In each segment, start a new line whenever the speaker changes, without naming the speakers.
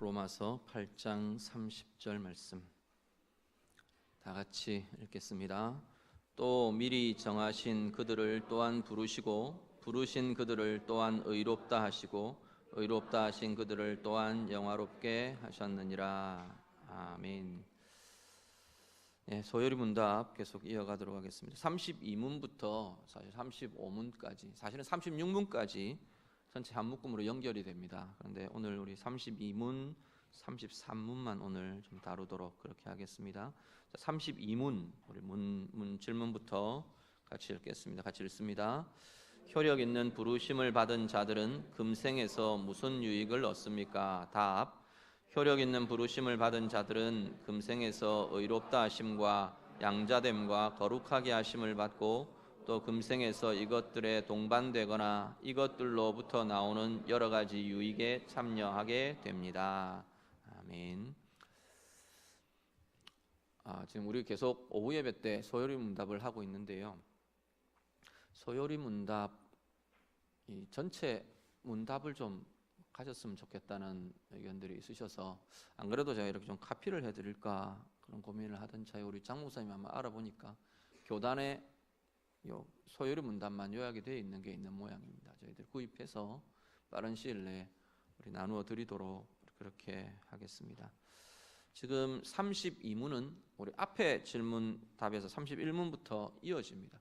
로마서 8장 30절 말씀 다 같이 읽겠습니다. 또 미리 정하신 그들을 또한 부르시고 부르신 그들을 또한 의롭다 하시고 의롭다 하신 그들을 또한 영화롭게 하셨느니라. 아멘. 소요리 문답 계속 이어가도록 하겠습니다. 32문부터 사실 35문까지, 사실은 36문까지 전체 한 묶음으로 연결이 됩니다. 그런데 오늘 우리 32문, 33문만 오늘 좀 다루도록 그렇게 하겠습니다. 32문, 우리 문 질문부터 같이 읽겠습니다. 같이 읽습니다. 효력 있는 부르심을 받은 자들은 금생에서 무슨 유익을 얻습니까? 답. 효력 있는 부르심을 받은 자들은 금생에서 의롭다 하심과 양자됨과 거룩하게 하심을 받고 또 금생에서 이것들에 동반되거나 이것들로부터 나오는 여러 가지 유익에 참여하게 됩니다. 아멘. 지금 우리 계속 오후 예배 때 소요리 문답을 하고 있는데요. 소요리 문답 이 전체 문답을 좀 가졌으면 좋겠다는 의견들이 있으셔서 안 그래도 제가 이렇게 좀 카피를 해드릴까 그런 고민을 하던 차에 우리 장 목사님이 한번 알아보니까 교단에 요 소요리 문답만 요약이 되어 있는 게 있는 모양입니다. 저희들 구입해서 빠른 시일 내에 우리 나누어 드리도록 그렇게 하겠습니다. 지금 32문은 우리 앞에 질문 답에서 31문부터 이어집니다.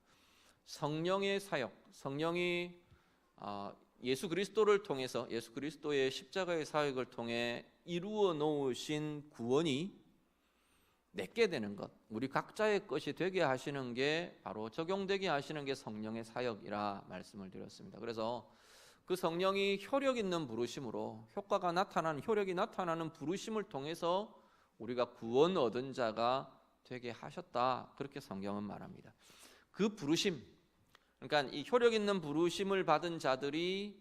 성령의 사역, 성령이 예수 그리스도를 통해서 예수 그리스도의 십자가의 사역을 통해 이루어 놓으신 구원이 내게 되는 것, 우리 각자의 것이 되게 하시는 게 바로 적용되게 하시는 게 성령의 사역이라 말씀을 드렸습니다. 그래서 그 성령이 효력 있는 부르심으로 효과가 나타나는, 효력이 나타나는 부르심을 통해서 우리가 구원 얻은 자가 되게 하셨다, 그렇게 성경은 말합니다. 그 부르심, 그러니까 이 효력 있는 부르심을 받은 자들이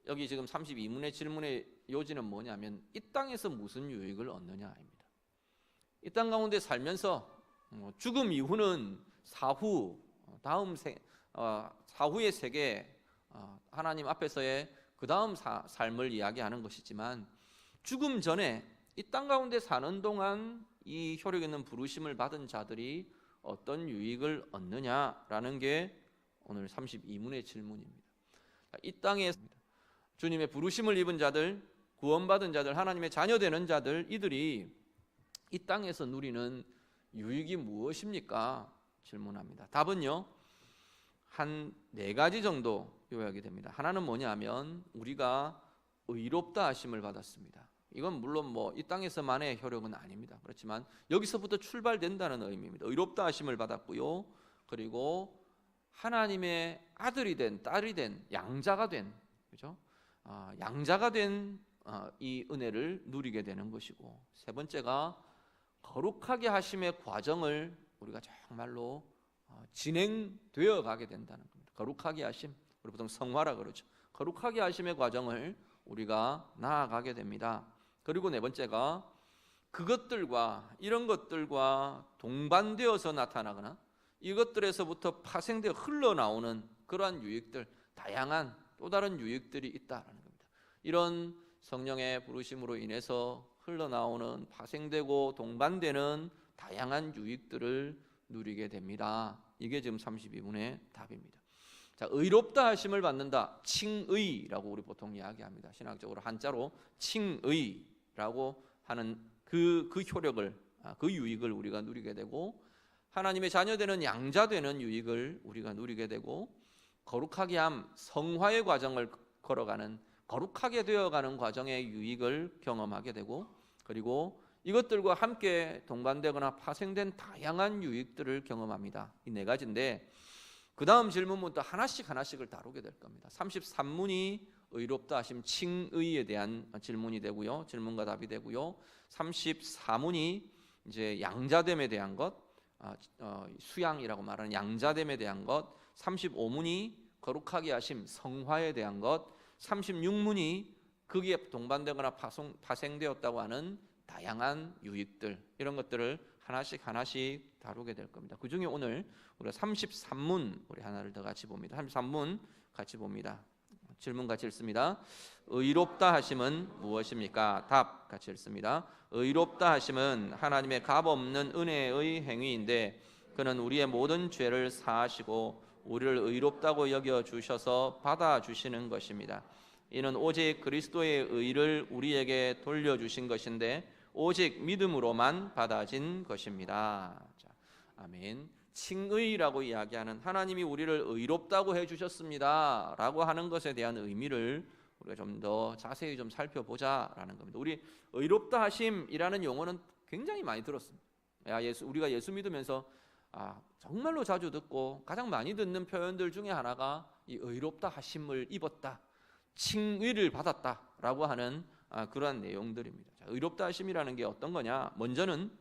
여기 지금 32문의 질문의 요지는 뭐냐면 이 땅에서 무슨 유익을 얻느냐입니다. 이 땅 가운데 살면서 죽음 이후는 사후, 사후의 세계, 하나님 앞에서의 그 다음 삶을 이야기하는 것이지만 죽음 전에 이 땅 가운데 사는 동안 이 효력 있는 부르심을 받은 자들이 어떤 유익을 얻느냐라는 게 오늘 32문의 질문입니다. 이 땅에 주님의 부르심을 입은 자들, 구원받은 자들, 하나님의 자녀 되는 자들, 이들이 이 땅에서 누리는 유익이 무엇입니까? 질문합니다. 답은요, 한 4가지 정도 요약이 됩니다. 하나는 뭐냐면 우리가 의롭다 하심을 받았습니다. 이건 물론 이 땅에서만의 효력은 아닙니다. 그렇지만 여기서부터 출발된다는 의미입니다. 의롭다 하심을 받았고요. 그리고 하나님의 아들이 된, 딸이 된, 양자가 된, 그죠? 양자가 된 이 은혜를 누리게 되는 것이고, 세 번째가 거룩하게 하심의 과정을 우리가 정말로 진행되어 가게 된다는 겁니다. 거룩하게 하심, 우리 보통 성화라 그러죠. 거룩하게 하심의 과정을 우리가 나아가게 됩니다. 그리고 네 번째가 그것들과 이런 것들과 동반되어서 나타나거나 이것들에서부터 파생되어 흘러나오는 그러한 유익들, 다양한 또 다른 유익들이 있다는 겁니다. 이런 성령의 부르심으로 인해서 흘러나오는, 파생되고 동반되는 다양한 유익들을 누리게 됩니다. 이게 지금 32문의 답입니다. 자, 의롭다 하심을 받는다, 칭의라고 우리 보통 이야기합니다. 신학적으로 한자로 칭의라고 하는 그 효력을, 그 유익을 우리가 누리게 되고, 하나님의 자녀되는 양자되는 유익을 우리가 누리게 되고, 거룩하게 함, 성화의 과정을 걸어가는, 거룩하게 되어가는 과정의 유익을 경험하게 되고, 그리고 이것들과 함께 동반되거나 파생된 다양한 유익들을 경험합니다. 이 4가지인데 그 다음 질문부터 하나씩을 다루게 될 겁니다. 33문이 의롭다 하심 칭의에 대한 질문이 되고요, 질문과 답이 되고요. 34문이 이제 양자됨에 대한 것, 수양이라고 말하는 양자됨에 대한 것, 35문이 거룩하게 하심 성화에 대한 것, 36문이 거기에 동반되거나 파생되었다고 하는 다양한 유익들, 이런 것들을 하나씩 다루게 될 겁니다. 그 중에 오늘 우리가 33문 우리 하나를 더 같이 봅니다. 33문 같이 봅니다. 질문 같이 읽습니다. 의롭다 하심은 무엇입니까? 답 같이 읽습니다. 의롭다 하심은 하나님의 값없는 은혜의 행위인데 그는 우리의 모든 죄를 사하시고 우리를 의롭다고 여겨 주셔서 받아 주시는 것입니다. 이는 오직 그리스도의 의를 우리에게 돌려주신 것인데 오직 믿음으로만 받아진 것입니다. 자, 아멘. 칭의라고 이야기하는 하나님이 우리를 의롭다고 해주셨습니다 라고 하는 것에 대한 의미를 우리가 좀 더 자세히 좀 살펴보자라는 겁니다. 우리 의롭다 하심이라는 용어는 굉장히 많이 들었습니다. 우리가 예수 믿으면서 정말로 자주 듣고 가장 많이 듣는 표현들 중에 하나가 이 의롭다 하심을 입었다, 칭의를 받았다라고 하는 그러한 내용들입니다. 자, 의롭다 하심이라는 게 어떤 거냐? 먼저는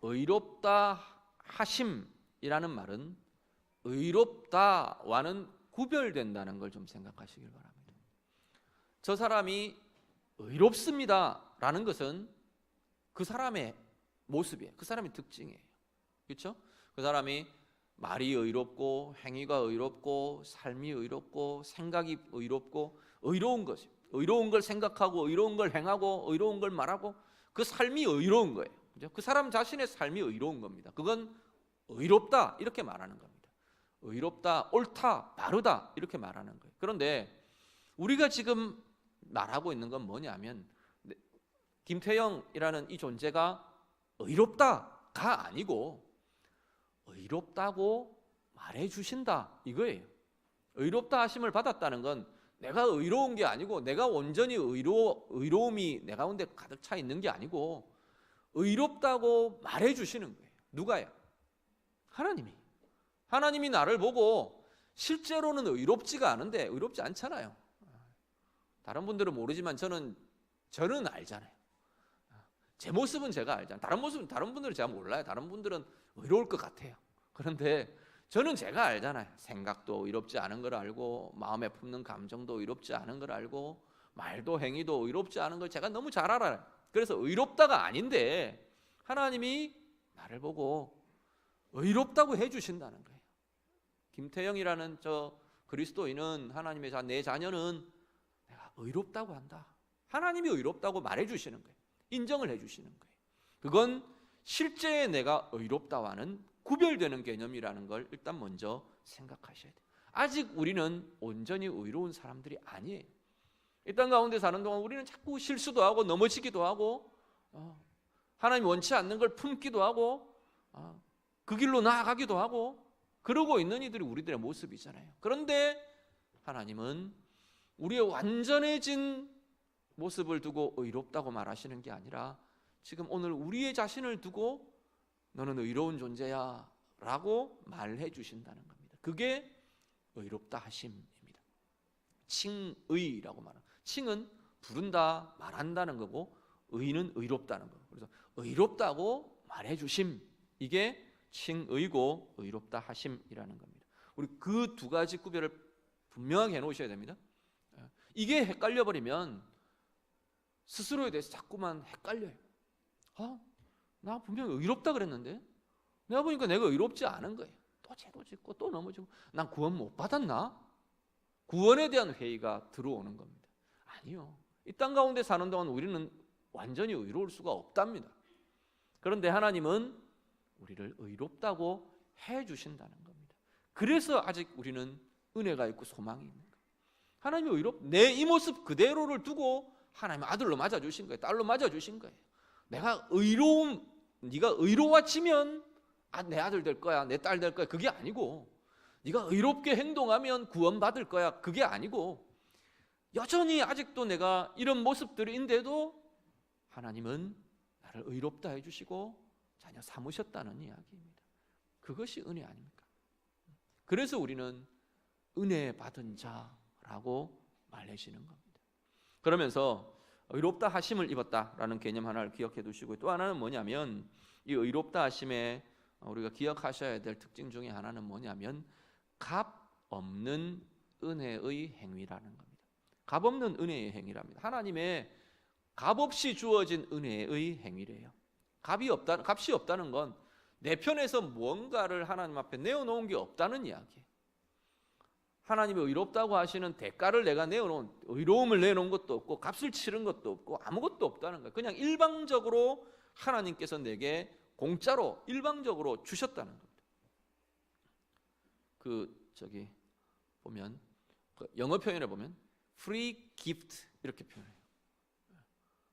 의롭다 하심이라는 말은 의롭다와는 구별된다는 걸 좀 생각하시길 바랍니다. 저 사람이 의롭습니다라는 것은 그 사람의 모습이에요. 그 사람의 특징이에요. 그렇죠? 그 사람이 말이 의롭고 행위가 의롭고 삶이 의롭고 생각이 의롭고 의로운 것이 의로운 걸 생각하고 의로운 걸 행하고 의로운 걸 말하고 그 삶이 의로운 거예요. 그죠? 그 사람 자신의 삶이 의로운 겁니다. 그건 의롭다 이렇게 말하는 겁니다. 의롭다, 옳다, 바르다 이렇게 말하는 거예요. 그런데 우리가 지금 말하고 있는 건 뭐냐면 김태형이라는 이 존재가 의롭다가 아니고 의롭다고 말해주신다 이거예요. 의롭다 하심을 받았다는 건 내가 의로운 게 아니고 내가 온전히 의로움이 내 가운데 가득 차 있는 게 아니고 의롭다고 말해주시는 거예요. 누가요? 하나님이 나를 보고 실제로는 의롭지가 않은데 의롭지 않잖아요. 다른 분들은 모르지만 저는 알잖아요. 제 모습은 제가 알잖아요. 다른 분들은 제가 몰라요. 다른 분들은 의로울 것 같아요. 그런데 저는 제가 알잖아요. 생각도 의롭지 않은 걸 알고 마음에 품는 감정도 의롭지 않은 걸 알고 말도 행위도 의롭지 않은 걸 제가 너무 잘 알아요. 그래서 의롭다가 아닌데 하나님이 나를 보고 의롭다고 해주신다는 거예요. 김태영이라는 저 그리스도인은 하나님의 내 자녀는 내가 의롭다고 한다. 하나님이 의롭다고 말해주시는 거예요. 인정을 해주시는 거예요. 그건 실제 내가 의롭다와는 구별되는 개념이라는 걸 일단 먼저 생각하셔야 돼요. 아직 우리는 온전히 의로운 사람들이 아니에요. 이 땅 가운데 사는 동안 우리는 자꾸 실수도 하고 넘어지기도 하고 하나님 원치 않는 걸 품기도 하고 그 길로 나아가기도 하고 그러고 있는 이들이 우리들의 모습이잖아요. 그런데 하나님은 우리의 완전해진 모습을 두고 의롭다고 말하시는 게 아니라 지금 오늘 우리의 자신을 두고 너는 의로운 존재야 라고 말해 주신다는 겁니다. 그게 의롭다 하심입니다. 칭의라고 말합니다. 칭은 부른다, 말한다는 거고 의는 의롭다는 거고, 그래서 의롭다고 말해 주심, 이게 칭의고 의롭다 하심이라는 겁니다. 우리 그 두 가지 구별을 분명하게 해놓으셔야 됩니다. 이게 헷갈려 버리면 스스로에 대해서 자꾸만 헷갈려요. 나 분명히 의롭다 그랬는데 내가 보니까 내가 의롭지 않은 거예요. 또 죄도 짓고 또 넘어지고 난 구원 못 받았나? 구원에 대한 회의가 들어오는 겁니다. 아니요. 이 땅 가운데 사는 동안 우리는 완전히 의로울 수가 없답니다. 그런데 하나님은 우리를 의롭다고 해주신다는 겁니다. 그래서 아직 우리는 은혜가 있고 소망이 있는 거예요. 하나님이 내 이 모습 그대로를 두고 하나님 아들로 맞아주신 거예요. 딸로 맞아주신 거예요. 내가 네가 의로워지면 내 아들 될 거야, 내 딸 될 거야, 그게 아니고 네가 의롭게 행동하면 구원받을 거야, 그게 아니고 여전히 아직도 내가 이런 모습들인데도 하나님은 나를 의롭다 해주시고 자녀 삼으셨다는 이야기입니다. 그것이 은혜 아닙니까? 그래서 우리는 은혜 받은 자라고 말해지는 겁니다. 그러면서 의롭다 하심을 입었다라는 개념 하나를 기억해 두시고, 또 하나는 뭐냐면 이 의롭다 하심에 우리가 기억하셔야 될 특징 중에 하나는 뭐냐면 값 없는 은혜의 행위라는 겁니다. 값 없는 은혜의 행위랍니다. 하나님의 값 없이 주어진 은혜의 행위래요. 값이 없다는 건 내 편에서 무언가를 하나님 앞에 내어놓은 게 없다는 이야기예요. 하나님이 의롭다고 하시는 대가를 내가 내어놓은, 의로움을 내놓은 것도 없고 값을 치른 것도 없고 아무것도 없다는 거예요. 그냥 일방적으로 하나님께서 내게 공짜로 일방적으로 주셨다는 겁니다. 보면 영어 표현에 보면 free gift 이렇게 표현해요.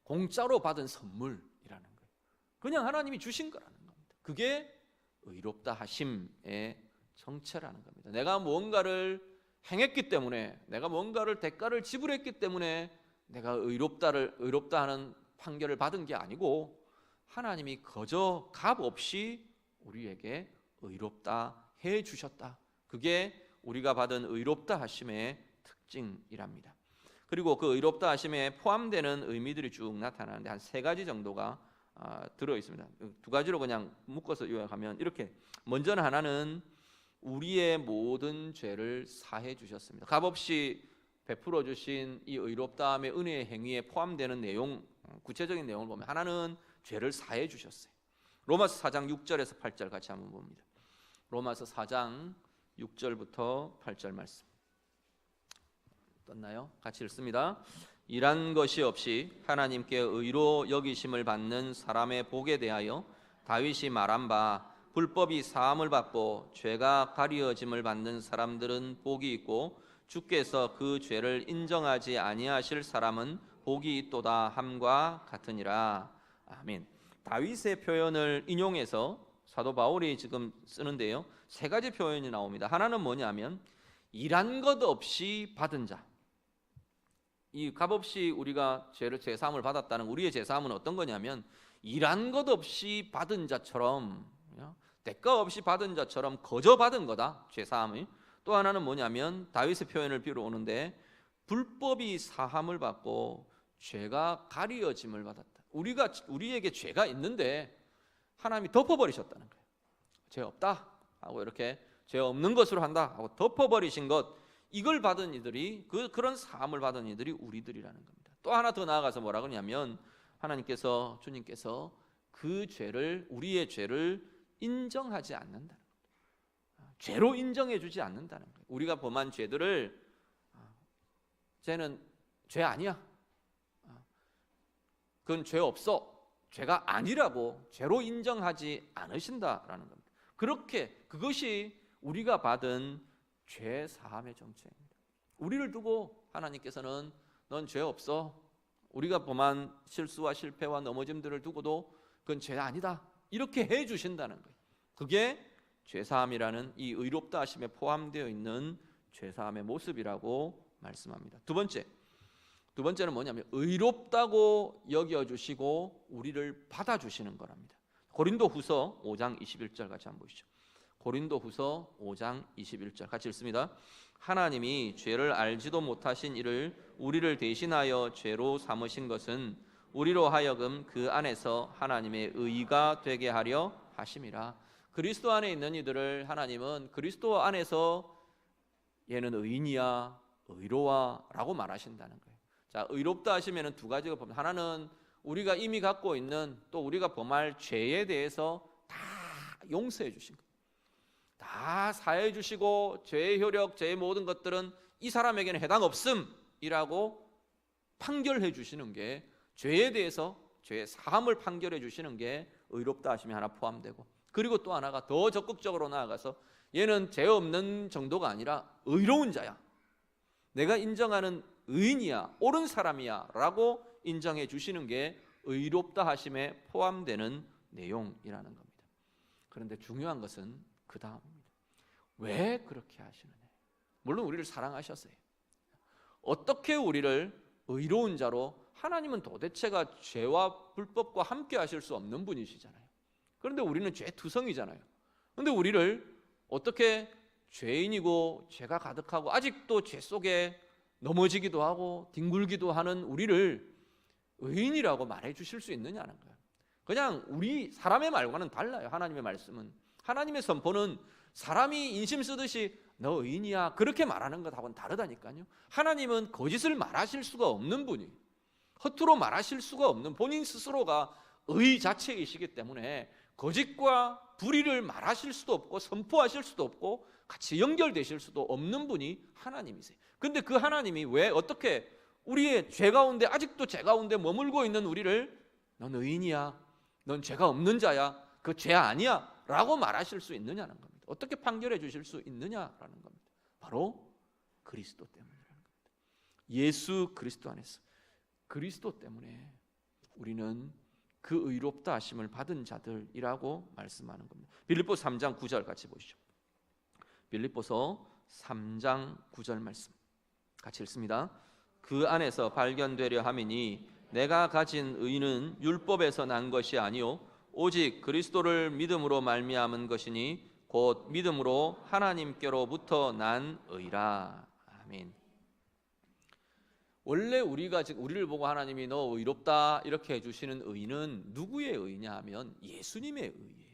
공짜로 받은 선물이라는 거예요. 그냥 하나님이 주신 거라는 겁니다. 그게 의롭다 하심의 정체라는 겁니다. 내가 뭔가를 행했기 때문에, 내가 뭔가를 대가를 지불했기 때문에 내가 의롭다 하는 판결을 받은 게 아니고, 하나님이 거저 값 없이 우리에게 의롭다 해 주셨다. 그게 우리가 받은 의롭다 하심의 특징이랍니다. 그리고 그 의롭다 하심에 포함되는 의미들이 쭉 나타나는데 한 3가지 정도가 들어 있습니다. 2가지로 그냥 묶어서 요약하면 이렇게, 먼저는 하나는 우리의 모든 죄를 사해 주셨습니다. 값없이 베풀어 주신 이 의롭다함의 은혜의 행위에 포함되는 내용, 구체적인 내용을 보면 하나는 죄를 사해 주셨어요. 로마서 4장 6절에서 8절 같이 한번 봅니다. 로마서 4장 6절부터 8절 말씀 떴나요? 같이 읽습니다. 일한 것이 없이 하나님께 의로 여기심을 받는 사람의 복에 대하여 다윗이 말한 바, 불법이 사함을 받고 죄가 가리어짐을 받는 사람들은 복이 있고 주께서 그 죄를 인정하지 아니하실 사람은 복이 있도다 함과 같으니라. 아멘. 다윗의 표현을 인용해서 사도 바울이 지금 쓰는데요, 3가지 표현이 나옵니다. 하나는 뭐냐면 일한 것 없이 받은 자. 이 값없이 우리가 죄 사함을 받았다는 우리의 죄 사함은 어떤 거냐면 일한 것 없이 받은 자처럼, 대가 없이 받은 자처럼 거저 받은 거다, 죄 사함이. 또 하나는 뭐냐면 다윗의 표현을 빌어오는데 불법이 사함을 받고 죄가 가리어짐을 받았다. 우리에게 죄가 있는데 하나님이 덮어버리셨다는 거예요. 죄 없다 하고 이렇게 죄 없는 것으로 한다 하고 덮어버리신 것, 이걸 받은 이들이, 그런 사함을 받은 이들이 우리들이라는 겁니다. 또 하나 더 나아가서 뭐라 그러냐면 주님께서 그 죄를, 우리의 죄를 인정하지 않는다는 겁니다. 죄로 인정해 주지 않는다는 거예요. 우리가 범한 죄들을 쟤는 죄 아니야, 그건 죄 없어, 죄가 아니라고 죄로 인정하지 않으신다라는 겁니다. 그것이 우리가 받은 죄 사함의 정체입니다. 우리를 두고 하나님께서는 넌 죄 없어, 우리가 범한 실수와 실패와 넘어짐들을 두고도 그건 죄 아니다, 이렇게 해 주신다는 거예요. 그게 죄 사함이라는 이 의롭다 하심에 포함되어 있는 죄 사함의 모습이라고 말씀합니다. 두 번째는 뭐냐면 의롭다고 여겨주시고 우리를 받아주시는 거랍니다. 고린도후서 5장 21절 같이 한번 보시죠. 고린도후서 5장 21절 같이 읽습니다. 하나님이 죄를 알지도 못하신 이를 우리를 대신하여 죄로 삼으신 것은 우리로 하여금 그 안에서 하나님의 의가 되게 하려 하심이라. 그리스도 안에 있는 이들을 하나님은 그리스도 안에서 얘는 의인이야, 의로워 라고 말하신다는 거예요. 자, 의롭다 하시면 2가지가 봅니다. 하나는 우리가 이미 갖고 있는, 또 우리가 범할 죄에 대해서 다 용서해 주신 거예요. 다 사해 주시고 죄의 효력, 죄의 모든 것들은 이 사람에게는 해당 없음이라고 판결해 주시는 게, 죄에 대해서 죄의 사함을 판결해 주시는 게 의롭다 하심이 하나 포함되고, 그리고 또 하나가 더 적극적으로 나아가서 얘는 죄 없는 정도가 아니라 의로운 자야, 내가 인정하는 의인이야, 옳은 사람이야 라고 인정해 주시는 게 의롭다 하심에 포함되는 내용이라는 겁니다. 그런데 중요한 것은 그 다음입니다. 왜 그렇게 하시느냐. 물론 우리를 사랑하셨어요. 어떻게 우리를 의로운 자로, 하나님은 도대체가 죄와 불법과 함께 하실 수 없는 분이시잖아요. 그런데 우리는 죄투성이잖아요. 그런데 우리를 어떻게 죄인이고 죄가 가득하고 아직도 죄 속에 넘어지기도 하고 뒹굴기도 하는 우리를 의인이라고 말해 주실 수 있느냐는 거예요. 그냥 우리 사람의 말과는 달라요. 하나님의 말씀은, 하나님의 선포는 사람이 인심 쓰듯이 너 의인이야 그렇게 말하는 것하고는 다르다니까요. 하나님은 거짓을 말하실 수가 없는 분이, 허투루 말하실 수가 없는, 본인 스스로가 의 자체이시기 때문에 거짓과 불의를 말하실 수도 없고 선포하실 수도 없고 같이 연결되실 수도 없는 분이 하나님이세요. 근데 그 하나님이 왜 어떻게 우리의 죄 가운데, 아직도 죄 가운데 머물고 있는 우리를 넌 의인이야, 넌 죄가 없는 자야, 그 죄 아니야 라고 말하실 수 있느냐는 겁니다. 어떻게 판결해 주실 수 있느냐라는 겁니다. 바로 그리스도 때문이라는 겁니다. 예수 그리스도 안에서, 그리스도 때문에 우리는 그 의롭다 하심을 받은 자들이라고 말씀하는 겁니다. 빌립보서 3장 9절 같이 보시죠. 빌립보서 3장 9절 말씀 같이 읽습니다. 그 안에서 발견되려 함이니 내가 가진 의는 율법에서 난 것이 아니요 오직 그리스도를 믿음으로 말미암은 것이니 곧 믿음으로 하나님께로부터 난 의라. 아멘. 원래 우리가 지금 우리를 보고 하나님이 너 의롭다 이렇게 해주시는 의는 누구의 의냐 하면 예수님의 의예요.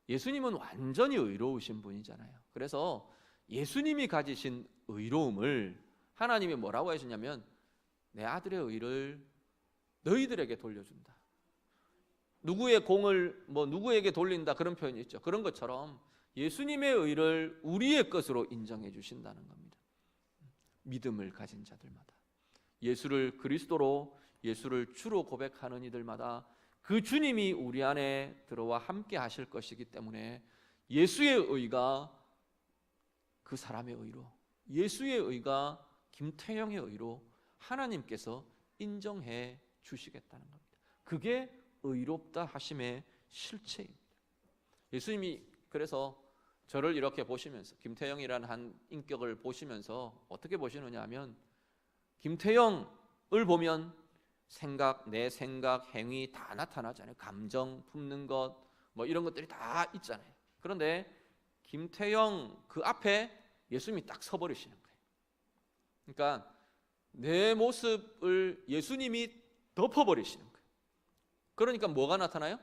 예수님은 완전히 의로우신 분이잖아요. 그래서 예수님이 가지신 의로움을 하나님이 뭐라고 하셨냐면 내 아들의 의를 너희들에게 돌려준다. 누구의 공을 누구에게 돌린다 그런 표현이 있죠. 그런 것처럼 예수님의 의를 우리의 것으로 인정해 주신다는 겁니다. 믿음을 가진 자들마다, 예수를 그리스도로, 예수를 주로 고백하는 이들마다 그 주님이 우리 안에 들어와 함께 하실 것이기 때문에 예수의 의가 그 사람의 의로, 예수의 의가 김태형의 의로 하나님께서 인정해 주시겠다는 겁니다. 그게 의롭다 하심의 실체입니다. 예수님이 그래서 저를 이렇게 보시면서, 김태형이라는 한 인격을 보시면서 어떻게 보시느냐 하면, 김태형을 보면 내 생각, 행위 다 나타나잖아요. 감정 품는 것, 이런 것들이 다 있잖아요. 그런데 김태형 그 앞에 예수님이 딱 서버리시는 거예요. 그러니까 내 모습을 예수님이 덮어버리시는 거예요. 그러니까 뭐가 나타나요?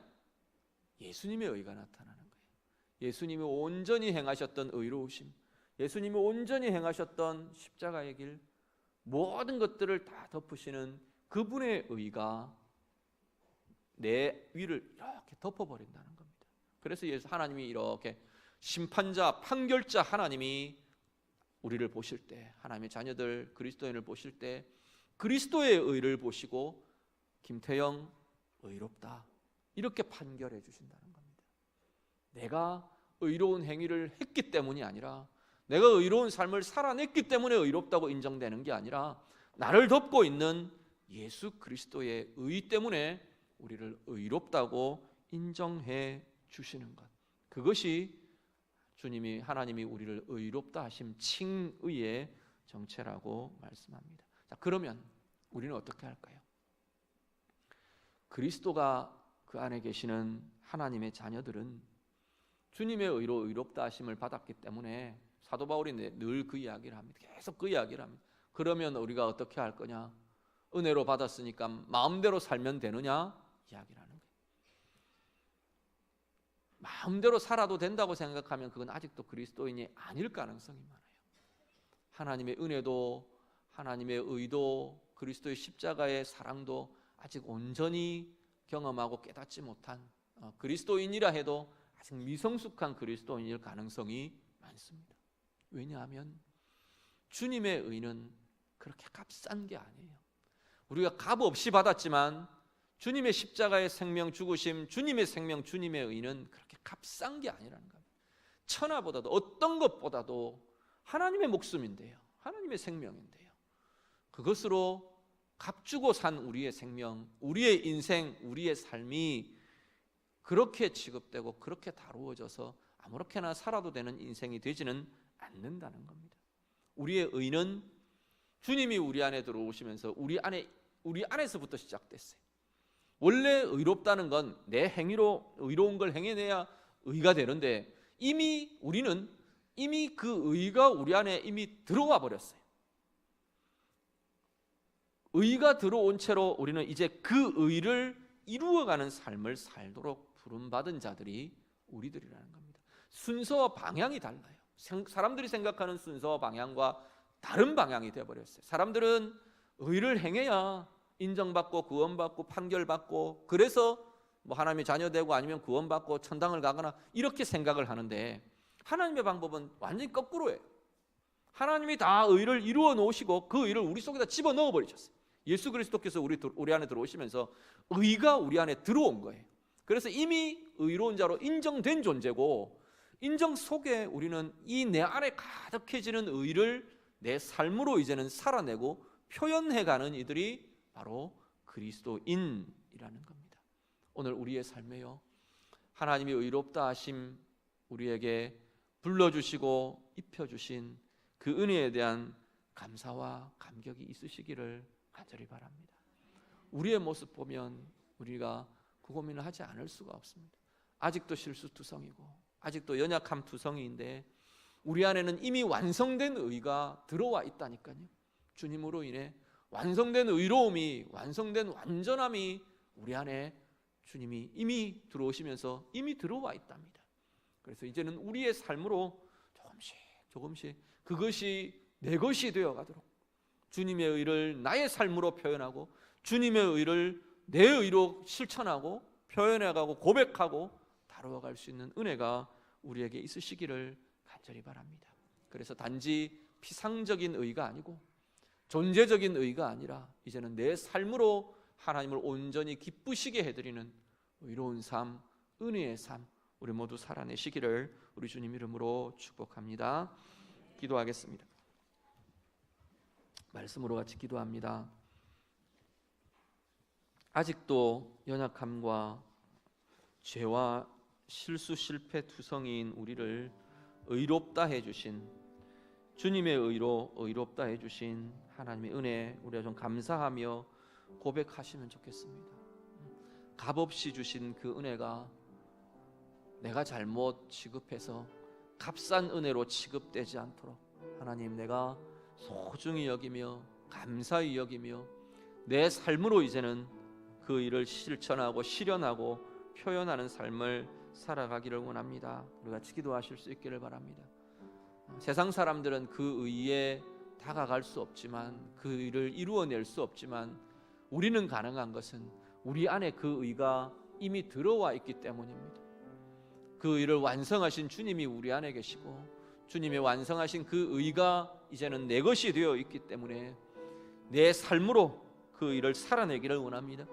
예수님의 의가 나타나는 거예요. 예수님이 온전히 행하셨던 의로우심, 예수님이 온전히 행하셨던 십자가의 길, 모든 것들을 다 덮으시는 그분의 의가 내 위를 이렇게 덮어버린다는 겁니다. 그래서 하나님이 이렇게 심판자, 판결자 하나님이 우리를 보실 때, 하나님의 자녀들, 그리스도인을 보실 때 그리스도의 의를 보시고 김태형 의롭다 이렇게 판결해 주신다는 겁니다. 내가 의로운 행위를 했기 때문이 아니라, 내가 의로운 삶을 살아냈기 때문에 의롭다고 인정되는 게 아니라, 나를 덮고 있는 예수 그리스도의 의 때문에 우리를 의롭다고 인정해 주시는 것, 그것이 하나님이 우리를 의롭다 하심 칭의의 정체라고 말씀합니다. 자, 그러면 우리는 어떻게 할까요? 그리스도가 그 안에 계시는 하나님의 자녀들은 주님의 의로 의롭다 하심을 받았기 때문에, 사도 바울이 늘 그 이야기를 합니다. 계속 그 이야기를 합니다. 그러면 우리가 어떻게 할 거냐? 은혜로 받았으니까 마음대로 살면 되느냐? 이야기를 하는 거예요. 마음대로 살아도 된다고 생각하면 그건 아직도 그리스도인이 아닐 가능성이 많아요. 하나님의 은혜도, 하나님의 의도, 그리스도의 십자가의 사랑도 아직 온전히 경험하고 깨닫지 못한 그리스도인이라 해도 아직 미성숙한 그리스도인일 가능성이 많습니다. 왜냐하면 주님의 의는 그렇게 값싼 게 아니에요. 우리가 값 없이 받았지만 주님의 십자가의 생명, 죽으심, 주님의 생명, 주님의 의는 그렇게 값싼 게 아니라는 겁니다. 천하보다도, 어떤 것보다도 하나님의 목숨인데요, 하나님의 생명인데요, 그것으로 값주고 산 우리의 생명, 우리의 인생, 우리의 삶이 그렇게 취급되고 그렇게 다루어져서 아무렇게나 살아도 되는 인생이 되지는 않는다는 겁니다. 우리의 의는 주님이 우리 안에 들어오시면서 우리 안에서부터 시작됐어요. 원래 의롭다는 건 내 행위로 의로운 걸 행해내야 의가 되는데, 우리는 이미 그 의가 우리 안에 이미 들어와 버렸어요. 의가 들어온 채로 우리는 이제 그 의를 이루어가는 삶을 살도록 부름받은 자들이 우리들이라는 겁니다. 순서와 방향이 달라요. 사람들이 생각하는 순서와 방향과 다른 방향이 되어버렸어요. 사람들은 의를 행해야 인정받고 구원받고 판결받고, 그래서 하나님의 자녀되고 아니면 구원받고 천당을 가거나 이렇게 생각을 하는데, 하나님의 방법은 완전히 거꾸로예요. 하나님이 다 의를 이루어 놓으시고 그 의를 우리 속에다 집어넣어 버리셨어요. 예수 그리스도께서 우리 안에 들어오시면서 의가 우리 안에 들어온 거예요. 그래서 이미 의로운 자로 인정된 존재고, 인정 속에 우리는 이 내 안에 가득해지는 의를 내 삶으로 이제는 살아내고 표현해가는 이들이 바로 그리스도인이라는 겁니다. 오늘 우리의 삶에요, 하나님이 의롭다 하심 우리에게 불러주시고 입혀주신 그 은혜에 대한 감사와 감격이 있으시기를 간절히 바랍니다. 우리의 모습 보면 우리가 그 고민을 하지 않을 수가 없습니다. 아직도 실수투성이고 아직도 연약함 투성이인데 우리 안에는 이미 완성된 의가 들어와 있다니까요. 주님으로 인해 완성된 의로움이, 완성된 완전함이 우리 안에 주님이 이미 들어오시면서 이미 들어와 있답니다. 그래서 이제는 우리의 삶으로 조금씩 그것이 내 것이 되어가도록 주님의 의를 나의 삶으로 표현하고 주님의 의를 내 의로 실천하고 표현해가고 고백하고 다루어갈 수 있는 은혜가 우리에게 있으시기를 간절히 바랍니다. 그래서 단지 피상적인 의가 아니고 존재적인 의가 아니라 이제는 내 삶으로 하나님을 온전히 기쁘시게 해드리는 의로운 삶, 은혜의 삶 우리 모두 살아내시기를 우리 주님 이름으로 축복합니다. 기도하겠습니다. 말씀으로 같이 기도합니다. 아직도 연약함과 죄와 실수 실패 투성이인 우리를 의롭다 해주신, 주님의 의로 의롭다 해주신 하나님의 은혜 우리가 좀 감사하며 고백하시면 좋겠습니다. 값없이 주신 그 은혜가 내가 잘못 취급해서 값싼 은혜로 취급되지 않도록 하나님, 내가 소중히 여기며 감사히 여기며 내 삶으로 이제는 그 일을 실천하고 실현하고 표현하는 삶을 살아가기를 원합니다. 우리 같이 기도하실 수 있기를 바랍니다. 세상 사람들은 그 의에 다가갈 수 없지만, 그 의를 이루어낼 수 없지만 우리는 가능한 것은 우리 안에 그 의가 이미 들어와 있기 때문입니다. 그 의를 완성하신 주님이 우리 안에 계시고 주님의 완성하신 그 의가 이제는 내 것이 되어 있기 때문에 내 삶으로 그 의를 살아내기를 원합니다.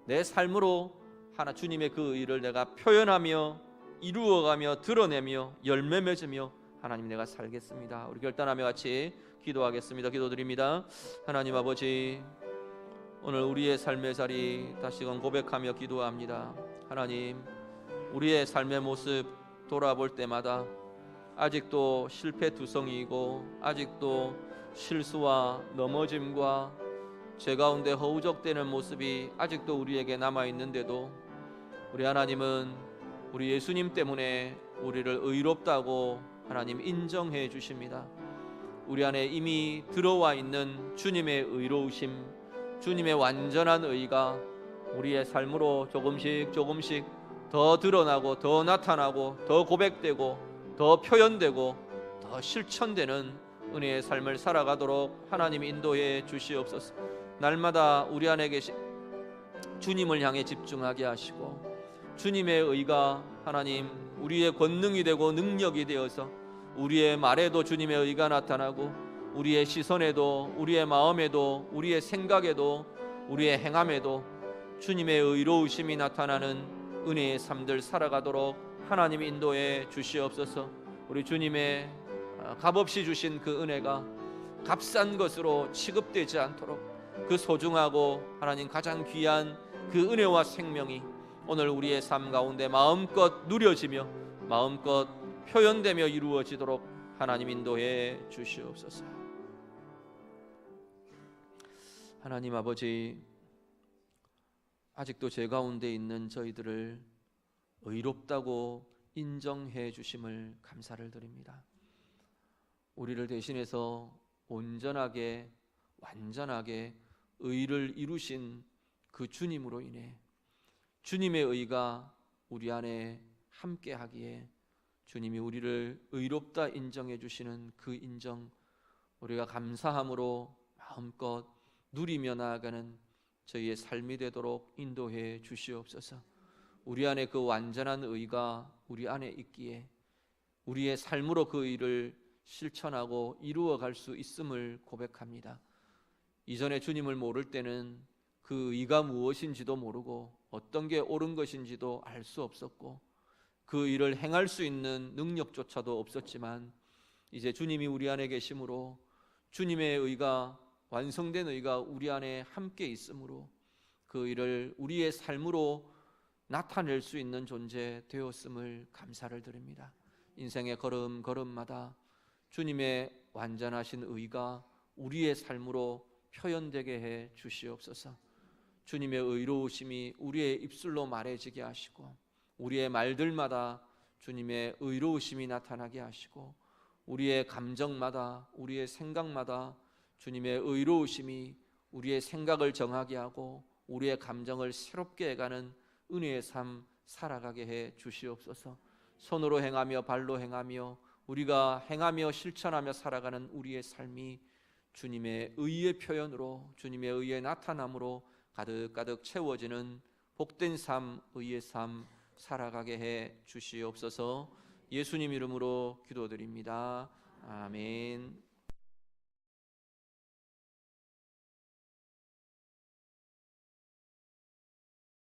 내 삶으로 하나 주님의 그 의를 내가 표현하며 이루어가며 드러내며 열매 맺으며 하나님, 내가 살겠습니다. 우리 결단하며 같이 기도하겠습니다. 기도드립니다. 하나님 아버지, 오늘 우리의 삶의 자리 다시금 고백하며 기도합니다. 하나님, 우리의 삶의 모습 돌아볼 때마다 아직도 실패투성이이고 아직도 실수와 넘어짐과 죄 가운데 허우적대는 모습이 아직도 우리에게 남아있는데도 우리 하나님은 우리 예수님 때문에 우리를 의롭다고 하나님 인정해 주십니다. 우리 안에 이미 들어와 있는 주님의 의로우심, 주님의 완전한 의가 우리의 삶으로 조금씩 더 드러나고 더 나타나고 더 고백되고 더 표현되고 더 실천되는 은혜의 삶을 살아가도록 하나님 인도해 주시옵소서. 날마다 우리 안에 계신 주님을 향해 집중하게 하시고 주님의 의가 하나님 우리의 권능이 되고 능력이 되어서 우리의 말에도 주님의 의가 나타나고 우리의 시선에도 우리의 마음에도 우리의 생각에도 우리의 행함에도 주님의 의로우심이 나타나는 은혜의 삶들 살아가도록 하나님 인도해 주시옵소서. 우리 주님의 값없이 주신 그 은혜가 값싼 것으로 취급되지 않도록 그 소중하고 하나님 가장 귀한 그 은혜와 생명이 오늘 우리의 삶 가운데 마음껏 누려지며 마음껏 표현되며 이루어지도록 하나님 인도해 주시옵소서. 하나님 아버지, 아직도 죄 가운데 있는 저희들을 의롭다고 인정해 주심을 감사를 드립니다. 우리를 대신해서 온전하게 완전하게 의를 이루신 그 주님으로 인해 주님의 의가 우리 안에 함께하기에 주님이 우리를 의롭다 인정해 주시는 그 인정, 우리가 감사함으로 마음껏 누리며 나아가는 저희의 삶이 되도록 인도해 주시옵소서. 우리 안에 그 완전한 의가 우리 안에 있기에 우리의 삶으로 그 일을 실천하고 이루어갈 수 있음을 고백합니다. 이전에 주님을 모를 때는 그 의가 무엇인지도 모르고 어떤 게 옳은 것인지도 알 수 없었고 그 일을 행할 수 있는 능력조차도 없었지만 이제 주님이 우리 안에 계심으로 주님의 의가, 완성된 의가 우리 안에 함께 있으므로 그 일을 우리의 삶으로 나타낼 수 있는 존재 되었음을 감사를 드립니다. 인생의 걸음걸음마다 주님의 완전하신 의가 우리의 삶으로 표현되게 해 주시옵소서. 주님의 의로우심이 우리의 입술로 말해지게 하시고 우리의 말들마다 주님의 의로우심이 나타나게 하시고 우리의 감정마다, 우리의 생각마다 주님의 의로우심이 우리의 생각을 정하게 하고 우리의 감정을 새롭게 해가는 은혜의 삶 살아가게 해 주시옵소서. 손으로 행하며 발로 행하며 우리가 행하며 실천하며 살아가는 우리의 삶이 주님의 의의 표현으로, 주님의 의의 나타남으로 가득가득 채워지는 복된 삶, 의의 삶 살아가게 해 주시옵소서. 예수님 이름으로 기도드립니다. 아멘.